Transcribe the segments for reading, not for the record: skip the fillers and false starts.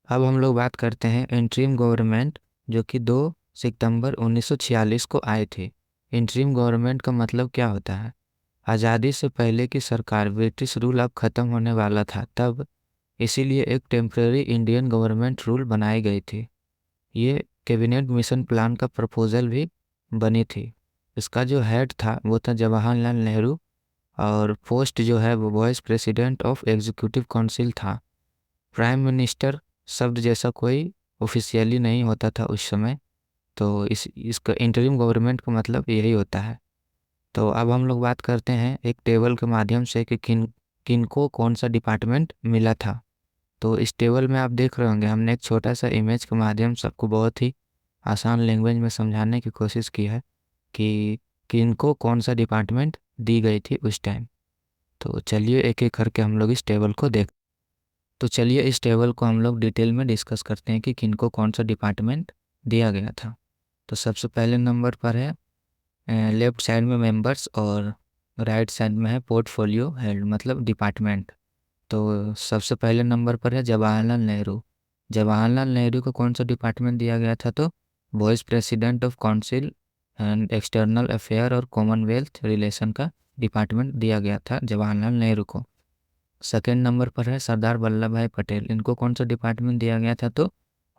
अब हम लोग बात करते हैं इंटरिम गवर्नमेंट जो कि 2 सितंबर 1946 को आए थे। इंटरिम गवर्नमेंट का मतलब क्या होता है? आज़ादी से पहले की सरकार, ब्रिटिश रूल अब ख़त्म होने वाला था तब, इसीलिए एक टेम्पररी इंडियन गवर्नमेंट रूल बनाई गई थी। ये कैबिनेट मिशन प्लान का प्रपोजल भी बनी थी। इसका जो हेड था वो था जवाहरलाल नेहरू, और पोस्ट जो है वो vice president of executive council था। प्राइम मिनिस्टर शब्द जैसा कोई ऑफिशियली नहीं होता था उस समय। तो इसका इंटरिम गवर्नमेंट का मतलब यही होता है। तो अब हम लोग बात करते हैं एक टेबल के माध्यम से कि किन किन को कौन सा डिपार्टमेंट मिला था। तो इस टेबल में आप देख रहे होंगे, हमने एक छोटा सा इमेज के माध्यम से आपको बहुत ही आसान लैंग्वेज में समझाने की कोशिश की है कि किनको कौन सा डिपार्टमेंट दी गई थी उस टाइम। तो चलिए एक एक करके हम लोग इस टेबल को देख तो चलिए इस टेबल को हम लोग डिटेल में डिस्कस करते हैं कि किनको कौन सा डिपार्टमेंट दिया गया था। तो सबसे पहले नंबर पर है लेफ्ट साइड में मेंबर्स, और राइट साइड में है पोर्टफोलियो हेड मतलब डिपार्टमेंट। तो सबसे पहले नंबर पर है जवाहरलाल नेहरू। जवाहरलाल नेहरू को कौन सा डिपार्टमेंट दिया गया था? तो vice president of council and external affair और कॉमनवेल्थ रिलेशन का डिपार्टमेंट दिया गया था जवाहरलाल नेहरू को। सेकेंड नंबर पर है सरदार वल्लभ भाई पटेल। इनको कौन सा डिपार्टमेंट दिया गया था? तो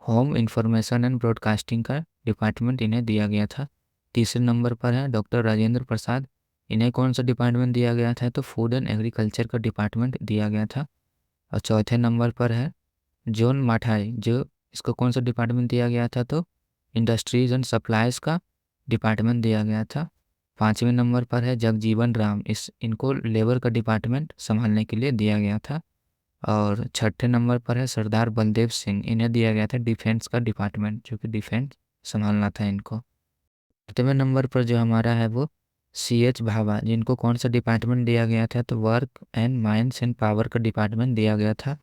होम इंफॉर्मेशन एंड ब्रॉडकास्टिंग का डिपार्टमेंट इन्हें दिया गया था। तीसरे नंबर पर है डॉक्टर राजेंद्र प्रसाद। इन्हें कौन सा डिपार्टमेंट दिया गया था? तो फूड एंड एग्रीकल्चर का डिपार्टमेंट दिया गया था। और चौथे नंबर पर है जॉन माठाई, जो इसको कौन सा डिपार्टमेंट दिया गया था? तो इंडस्ट्रीज एंड सप्लाईज का डिपार्टमेंट दिया गया था। पाँचवें नंबर पर है जगजीवन राम। इनको लेबर का डिपार्टमेंट संभालने के लिए दिया गया था। और छठे नंबर पर है सरदार बलदेव सिंह। इन्हें दिया गया था डिफेंस का डिपार्टमेंट, जो कि डिफेंस संभालना था इनको। सातवें नंबर पर जो हमारा है वो CH भाभा, जिनको कौन सा डिपार्टमेंट दिया गया था? तो work and mines and power का डिपार्टमेंट दिया गया था।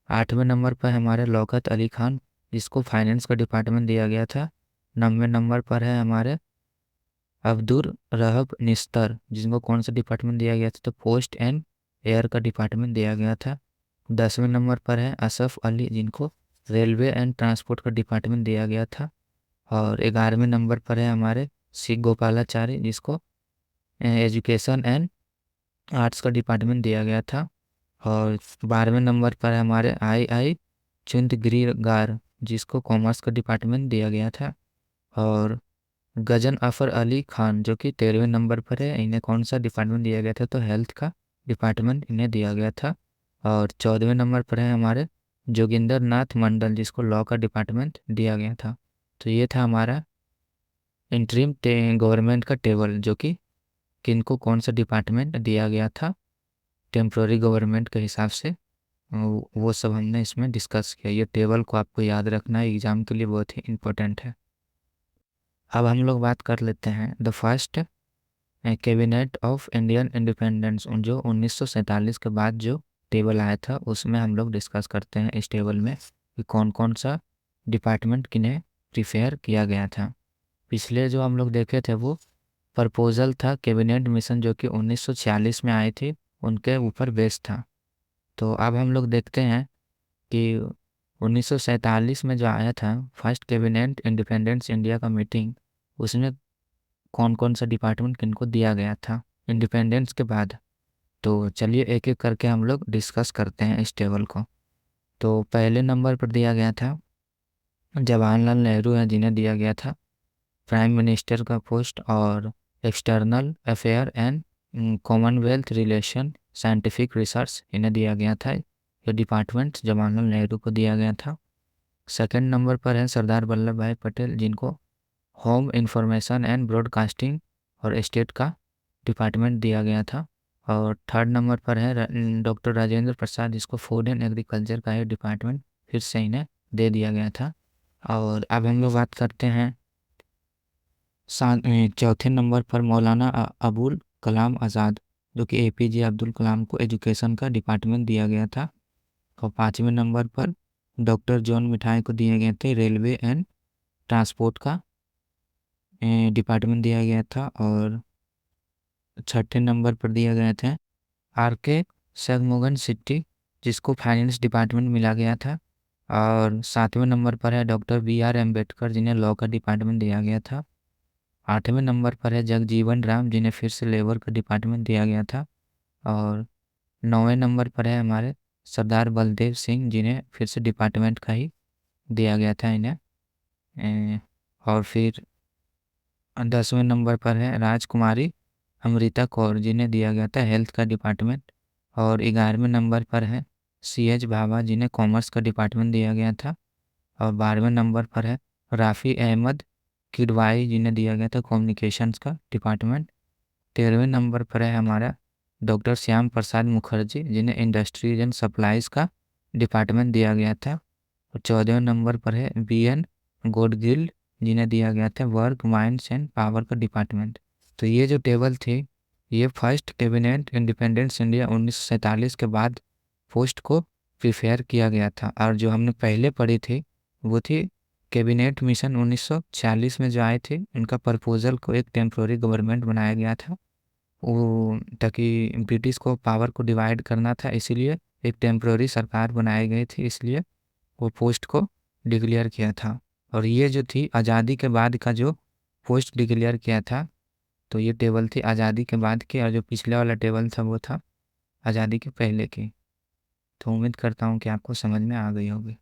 आठवें नंबर पर हमारे लौकत अली खान, जिसको फाइनेंस का डिपार्टमेंट दिया गया था। नौवें नंबर पर है हमारे अब्दुल रहब निस्तर, जिनको कौन सा डिपार्टमेंट दिया गया था? तो पोस्ट एंड एयर का डिपार्टमेंट दिया गया था। 10वें नंबर पर है असफ अली, जिनको रेलवे एंड ट्रांसपोर्ट का डिपार्टमेंट दिया गया था। और 11वें नंबर पर है हमारे सी गोपालाचारी, जिसको एजुकेशन एंड आर्ट्स का डिपार्टमेंट दिया गया था। और 12वें नंबर पर है हमारे आई चुंदगिरीगार, जिसको कॉमर्स का डिपार्टमेंट दिया गया था। और गजन अफर अली खान, जो कि 13वें नंबर पर है, इन्हें कौन सा डिपार्टमेंट दिया गया था? तो हेल्थ का डिपार्टमेंट इन्हें दिया गया था। और 14वें नंबर पर है हमारे जोगिंदर नाथ मंडल, जिसको लॉ का डिपार्टमेंट दिया गया था। तो ये था हमारा इंटरिम गवर्नमेंट का टेबल, जो कि किनको कौन सा डिपार्टमेंट दिया गया था टेम्प्रोरी गवर्नमेंट के हिसाब से। वो सब हमने इसमें डिस्कस किया। ये टेबल को आपको याद रखना है, एग्जाम के लिए बहुत ही इम्पोर्टेंट है। अब हम लोग बात कर लेते हैं the first cabinet of Indian independence, जो 1947 के बाद जो टेबल आया था उसमें हम लोग डिस्कस करते हैं इस टेबल में कि कौन कौन सा डिपार्टमेंट किन्हें प्रिफेयर किया गया था। पिछले जो हम लोग देखे थे वो प्रपोजल था कैबिनेट मिशन, जो कि 1946 में आए थे, उनके ऊपर बेस्ड था। तो अब हम लोग देखते हैं कि 1947 में जो आया था फर्स्ट कैबिनेट इंडिपेंडेंस इंडिया का मीटिंग, उसमें कौन कौन सा डिपार्टमेंट किनको दिया गया था इंडिपेंडेंस के बाद। तो चलिए एक एक करके हम लोग डिस्कस करते हैं इस टेबल को। तो पहले नंबर पर दिया गया था जवाहरलाल नेहरू हैं, जिन्हें दिया गया था प्राइम मिनिस्टर का पोस्ट और external affair and Commonwealth relation scientific research इन्हें दिया गया था। ये डिपार्टमेंट जवाहरलाल नेहरू को दिया गया था। सेकंड नंबर पर है सरदार वल्लभ भाई पटेल, जिनको होम इंफॉर्मेशन एंड ब्रॉडकास्टिंग और स्टेट का डिपार्टमेंट दिया गया था। और थर्ड नंबर पर है डॉक्टर राजेंद्र प्रसाद, जिसको फूड एंड एग्रीकल्चर का ये डिपार्टमेंट फिर से इन्हें दे दिया गया था। और अब हम लोग बात करते हैं चौथे नंबर पर मौलाना अबुल कलाम आज़ाद, जो कि APJ अब्दुल कलाम को एजुकेशन का डिपार्टमेंट दिया गया था। और पाँचवें नंबर पर डॉक्टर जॉन मिठाई को दिए गए थे रेलवे एंड ट्रांसपोर्ट का डिपार्टमेंट दिया गया था। और छठे नंबर पर दिए गए थे RK शगमोगन सिट्टी, जिसको फाइनेंस डिपार्टमेंट मिला गया था। और 7वें नंबर पर है डॉक्टर बी आर अम्बेडकर, जिन्हें लॉ का डिपार्टमेंट दिया गया था। 8वें नंबर पर है जगजीवन राम, जिन्हें फिर से लेबर का डिपार्टमेंट दिया गया था। और 9वें नंबर पर है हमारे सरदार बलदेव सिंह, जिन्हें फिर से डिपार्टमेंट का ही दिया गया था इन्हें। और फिर 10वें नंबर पर है राजकुमारी अमृता कौर, जिन्हें दिया गया था हेल्थ का डिपार्टमेंट। और 11वें नंबर पर है सी एच भाभा, जिन्हें कॉमर्स का डिपार्टमेंट दिया गया था। और 12वें नंबर पर है राफ़ी अहमद किडवाई, जिन्हें दिया गया था कम्युनिकेशंस का डिपार्टमेंट। 13वें नंबर पर है हमारा डॉक्टर श्याम प्रसाद मुखर्जी, जिन्हें इंडस्ट्रीज एंड सप्लाईज का डिपार्टमेंट दिया गया था। और 14वें नंबर पर है बी एन गॉडगिल, जिन्हें दिया गया था वर्क माइंड्स एंड पावर का डिपार्टमेंट। तो ये जो टेबल थी, ये फर्स्ट कैबिनेट इंडिपेंडेंस इंडिया 1947 के बाद पोस्ट को प्रिपेयर किया गया था। और जो हमने पहले पढ़ी थी वो थी कैबिनेट मिशन 1946 में जो आए थे, उनका प्रपोजल को एक टेम्प्रोरी गवर्नमेंट बनाया गया था। वो ताकि ब्रिटिश को पावर को डिवाइड करना था, इसीलिए एक टेम्प्रोरी सरकार बनाई गई थी, इसलिए वो पोस्ट को डिक्लेयर किया था। और ये जो थी आज़ादी के बाद का जो पोस्ट डिक्लेयर किया था, तो ये टेबल थी आज़ादी के बाद की, और जो पिछले वाला टेबल था वो था आज़ादी के पहले की। तो उम्मीद करता हूँ कि आपको समझ में आ गई होगी।